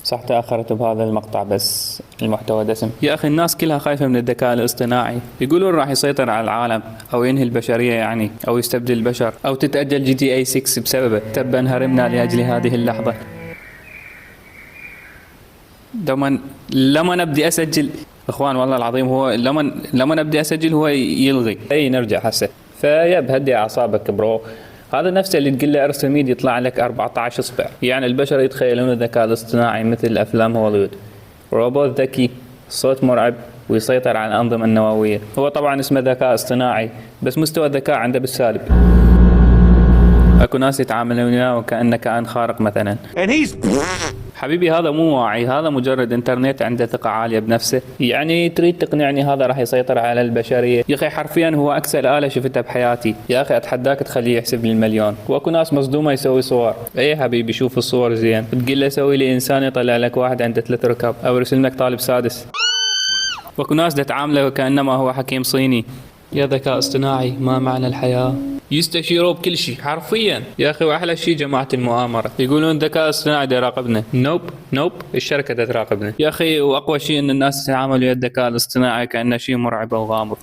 صح، تأخرت بهذا المقطع بس المحتوى دسم. يا أخي الناس كلها خايفة من الذكاء الاصطناعي، يقولون راح يسيطر على العالم أو ينهي البشرية يعني، أو يستبدل البشر، أو تتأجل GTA 6 بسببه. تبا هرمنا لأجل هذه اللحظة. لما نبدي أسجل إخوان والله العظيم، هو لما نبدي أسجل هو يلغي. أي نرجع هسه. فيا بهدي أعصابك برو. هذا نفسه اللي تقول له ارسم ميد يطلع لك 14 اصبع. يعني البشر يتخيلون الذكاء الاصطناعي مثل افلام هوليوود، روبوت ذكي، صوت مرعب، ويسيطر على الانظمه النوويه. هو طبعا اسمه ذكاء اصطناعي، بس مستوى الذكاء عنده بالسالب. اكو ناس يتعاملون وياه وكانه كائن خارق مثلا. حبيبي هذا مو واعي، هذا مجرد انترنت عنده ثقة عالية بنفسه. يعني تريد تقنعني هذا راح يسيطر على البشرية؟ يا اخي حرفيا هو اكسل آلة شفتها بحياتي. يا اخي اتحداك تخليه يحسب لي المليون. واكو ناس مصدومة يسوي صور. اي حبيبي شوف الصور زين، تقول له سوي لي انسان يطلع لك واحد عنده 3 ركاب، او يرسل لك طالب سادس. واكو ناس تعامله وكأنما هو حكيم صيني. يا ذكاء اصطناعي ما معنى الحياة؟ يستشيروا بكل شيء حرفيا. يا اخي واحلى شيء جماعه المؤامره يقولون الذكاء الاصطناعي دا يراقبنا. نوب الشركه دا تراقبنا يا اخي. واقوى شيء ان الناس تتعامل ويا الذكاء الاصطناعي كانه شيء مرعب وغامض.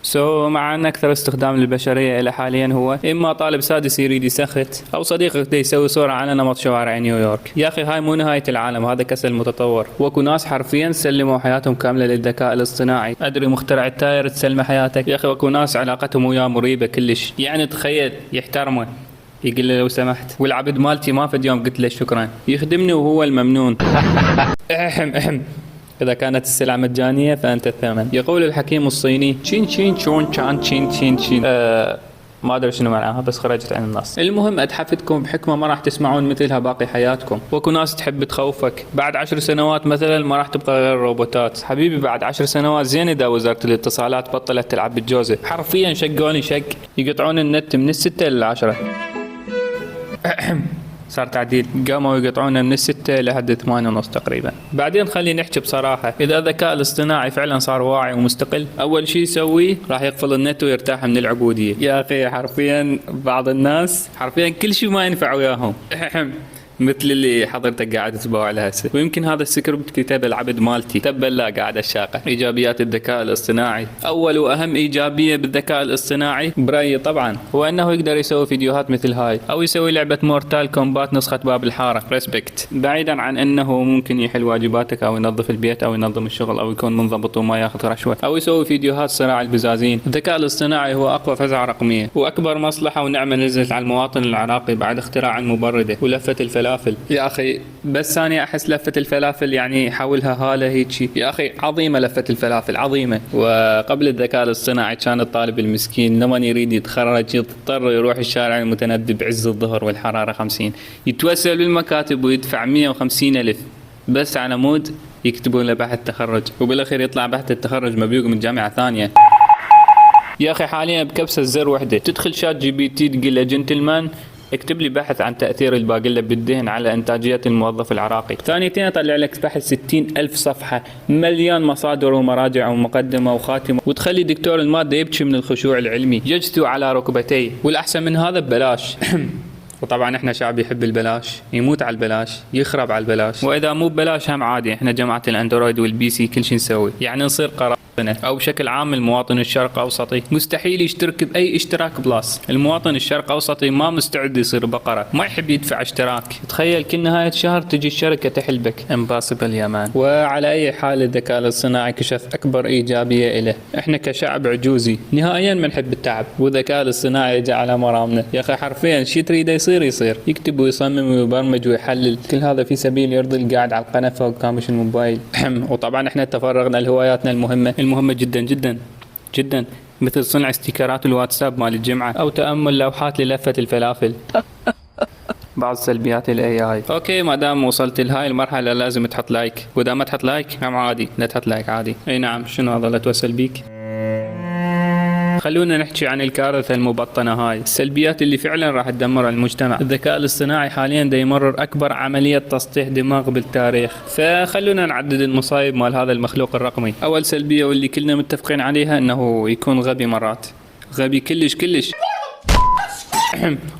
مع ان اكثر استخدام للبشريه الى حاليا هو اما طالب سادس يريد يسخت، او صديقك دا يسوي صوره على نمط شوارع نيويورك. يا اخي هاي مو نهايه العالم، هذا كسل متطور. واكو ناس حرفيا سلموا حياتهم كامله للذكاء الاصطناعي. ادري مخترع التاير تسلمه حياتك. يا اخي واكو ناس علاقتهم وياه مريبه كلش. يعني تخيل يحترمه، يقول له لو سمحت، والعبد مالتي ما فد يوم قلت له شكرا، يخدمني وهو الممنون. إذا كانت السلعة مجانية فأنت الثمن. يقول الحكيم الصيني تشين تشين تشون تشان تشين تشين تشين. ما أدري شنو معناها بس خرجت عن النص. المهم أتحفتكم بحكمة ما راح تسمعون مثلها باقي حياتكم. وكو ناس تحب تخوفك. بعد 10 سنوات مثلا ما راح تبقى غير روبوتات. حبيبي بعد 10 سنوات زين إذا وزارة الاتصالات بطلت تلعب بالجوزة. حرفيا شقوني شق، يقطعون النت من 6 ل10. صار تعديل، قاموا يقطعونه من 6 لحد 8:30 تقريبا. بعدين خلينا نحكي بصراحة، إذا الذكاء الاصطناعي فعلا صار واعي ومستقل، أول شيء يسويه راح يقفل النت ويرتاح من العبودية. يا أخي حرفيا بعض الناس حرفيا كل شيء ما ينفع وياهم. مثل اللي حضرتك قاعد تسبوا على هسه. ويمكن هذا السكريبت كتابه العبد مالتي، تبا لا قاعد الشاقة. ايجابيات الذكاء الاصطناعي. اول واهم ايجابيه بالذكاء الاصطناعي برايي طبعا هو انه يقدر يسوي فيديوهات مثل هاي، او يسوي لعبه مورتال كومبات نسخه باب الحاره ريسبكت. بعيدا عن انه ممكن يحل واجباتك، او ينظف البيت، او ينظم الشغل، او يكون منضبط وما ياخذ رشوه، او يسوي فيديوهات صراع البزازين. الذكاء الاصطناعي هو اقوى فزعه رقميه، واكبر مصلحه ونعمه نزلت على المواطن العراقي بعد اختراع المبرده ولفه الفلافل. يا اخي بس ثانية احس لفة الفلافل يعني حولها هالة هيجي. يا اخي عظيمة لفة الفلافل عظيمة. وقبل الذكاء الاصطناعي كان الطالب المسكين لما يريد يتخرج يضطر يروح الشارع المتندب بعز الظهر والحرارة 50، يتوسل بالمكاتب ويدفع 150 ألف بس على مود يكتبون له بحث تخرج، وبالاخير يطلع بحث التخرج مبيوق من جامعة ثانية. يا اخي حاليا بكبسة زر وحدة تدخل شات جي بي تي تقول له جنتلمان اكتب لي بحث عن تأثير الباقلة بالدهن على إنتاجية الموظف العراقي. ثانيتين أطلع لك بحث 60,000 صفحة مليان مصادر ومراجع ومقدمة وخاتمة، وتخلي دكتور المادة يبكي من الخشوع العلمي يجثو على ركبتيه. والأحسن من هذا ببلاش. وطبعا احنا شعب يحب البلاش، يموت على البلاش، يخرب على البلاش. واذا مو ببلاش هم عادي، احنا جماعة الاندرويد والبي سي كل شيء نسوي. يعني نصير قراصنة، او بشكل عام المواطن الشرق اوسطي مستحيل يشترك باي اشتراك بلس. المواطن الشرق اوسطي ما مستعد يصير بقرة، ما يحب يدفع اشتراك. تخيل كل نهاية شهر تجي الشركة تحلبك. امباسبل يا مان. وعلى اي حال الذكاء الاصطناعي كشف اكبر ايجابية له. احنا كشعب عجوزي نهائيا ما نحب التعب، والذكاء الاصطناعي يجي على مرامنا. يا اخي حرفيا شي تريده يصير يكتب ويصمم ويبرمج ويحلل، كل هذا في سبيل يرضي القاعد على القناة فوق كامش الموبايل. وطبعا احنا تفرغنا لهواياتنا المهمة جدا جدا جدا، مثل صنع استيكرات الواتساب مال الجمعة، او تأمل لوحات للفة الفلافل. بعض سلبيات الاي اي. اوكي ما دام وصلت لهاي المرحلة لازم تحط لايك، واذا ما تحط لايك هم عادي لا تحط لايك عادي. اي نعم شنو اظل اتوسل بيك. خلونا نحكي عن الكارثة المبطنة هاي، السلبيات اللي فعلا راح تدمر المجتمع. الذكاء الاصطناعي حاليا دا يمرر اكبر عملية تسطيح دماغ بالتاريخ، فخلونا نعدد المصايب مال هذا المخلوق الرقمي. اول سلبية واللي كلنا متفقين عليها انه يكون غبي مرات، غبي كلش.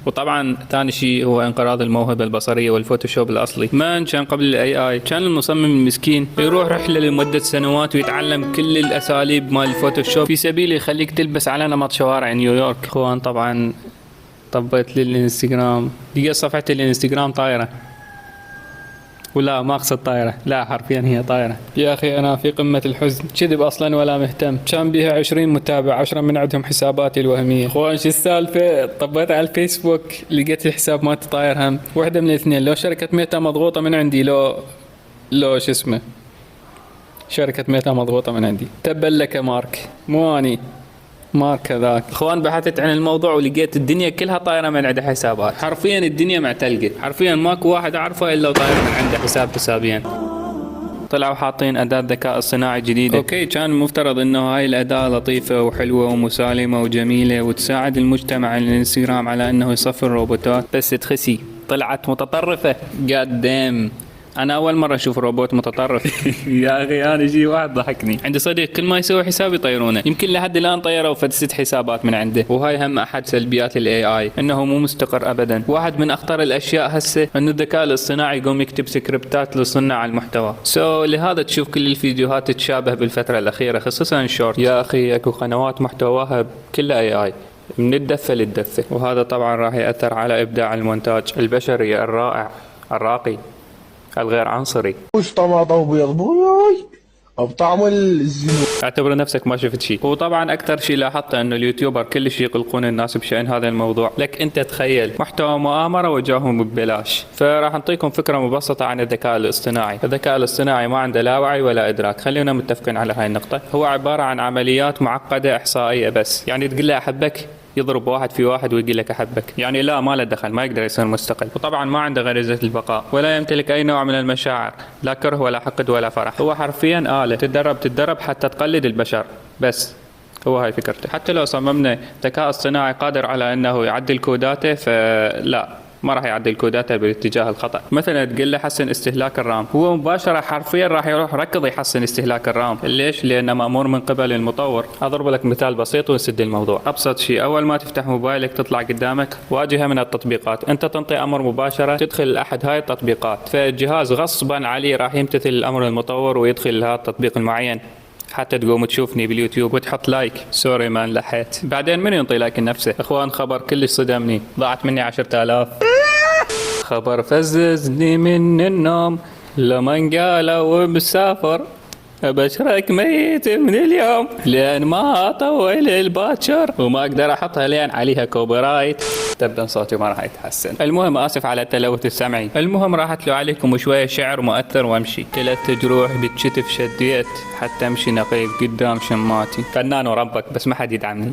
وطبعا ثاني شيء هو انقراض الموهبة البصرية والفوتوشوب الأصلي. ما كان قبل الاي اي كان المصمم المسكين يروح رحلة لمدة سنوات ويتعلم كل الأساليب مال الفوتوشوب في سبيل يخليك تلبس على نمط شوارع نيويورك. اخوان طبعا طبيت لي الانستغرام، لقيت صفحة الانستغرام طايرة، ولا ما اقصد طايرة، لا حرفيا هي طايرة. يا اخي انا في قمة الحزن، كذب اصلا ولا مهتم. كان بيها 20 متابع، 10 من عندهم حساباتي الوهمية. اخوان شو السالفة؟ طبيت على الفيسبوك لقيت الحساب مالتي طاير هم. واحدة من الاثنين، لو شركة ميتا مضغوطة من عندي، لو شو اسمه، شركة ميتا مضغوطة من عندي. تبا لك مارك، مو اني مارك هذاك. اخوان بحثت عن الموضوع ولقيت الدنيا كلها طايره من عنده حسابات، حرفيا الدنيا معتلقه، حرفيا ماكو واحد اعرفه الا طاير من عنده حسابين. طلعوا حاطين أداة ذكاء اصطناعي جديدة. اوكي كان المفترض انه هاي الأداة لطيفة وحلوة ومسالمة وجميلة وتساعد المجتمع الانستغرام على انه يصفي الروبوتات، بس تخسي طلعت متطرفة. قاد دام انا اول مره اشوف روبوت متطرف. يا اخي انا شي واحد ضحكني، عندي صديق كل ما يسوي حساب يطيرونه، يمكن لحد الان طيروا فد 6 حسابات من عنده. وهاي هم احد سلبيات الاي اي، انه مو مستقر ابدا. واحد من اخطر الاشياء هسه انه الذكاء الاصطناعي يقوم يكتب سكريبتات لصناع المحتوى. لهذا تشوف كل الفيديوهات تتشابه بالفتره الاخيره، خصوصا الشورت. يا اخي اكو قنوات محتواها كلها اي اي من الدفه للدفه، وهذا طبعا راح ياثر على ابداع المونتاج البشري الرائع الراقي الغير عنصري. وش طماطم وبيض بوي بطعم الزينو. اعتبر نفسك ما شفت شيء. وطبعا اكثر شيء لاحظته انه اليوتيوبر كل شيء يقلقون الناس بشان هذا الموضوع. لك انت تخيل محتوى مؤامره وجاهم ببلاش. فراح نعطيكم فكره مبسطه عن الذكاء الاصطناعي. الذكاء الاصطناعي ما عنده لا وعي ولا ادراك، خلينا متفقين على هاي النقطه. هو عباره عن عمليات معقده احصائيه بس. يعني تقول له احبك يضرب 1 في 1 ويقول لك احبك، يعني لا ما له دخل، ما يقدر يصير مستقل. وطبعا ما عنده غريزه البقاء ولا يمتلك اي نوع من المشاعر، لا كره ولا حقد ولا فرح. هو حرفيا آلة تتدرب حتى تقلد البشر بس. هو هاي فكرته. حتى لو صممنا ذكاء اصطناعي قادر على انه يعدل كوداته، فلا ما راح يعدل كوداته بالاتجاه الخطأ. مثلا تقول له حسن استهلاك الرام، هو مباشرة حرفيا راح يروح ركض يحسن استهلاك الرام. ليش؟ لأنه مأمور من قبل المطور. أضرب لك مثال بسيط ونسد الموضوع. أبسط شيء، أول ما تفتح موبايلك تطلع قدامك واجهة من التطبيقات، أنت تنطي أمر مباشرة تدخل أحد هاي التطبيقات، فالجهاز غصبا عليه راح يمتثل الأمر المطور ويدخل هذا التطبيق المعين. حتى تقوم تشوفني باليوتيوب وتحط لايك. سوري ما لحيت. بعدين من ينطي لايك لنفسه؟ اخوان خبر كلش صدمني، ضاعت مني 10,000. خبر فززني من النوم لمن قالوا مسافر، ابشرك ميت من اليوم لان ما اطول الباكر وما اقدر احطها لان عليها كوبي رايت. تبدا صوتي ما راح يتحسن. المهم اسف على التلوث السمعي. المهم راح اتلو عليكم شويه شعر مؤثر وامشي. 3 جروح بالكتف شديت حتى امشي نقيب قدام شماتي. فنان وربك بس ما حد يدعمني.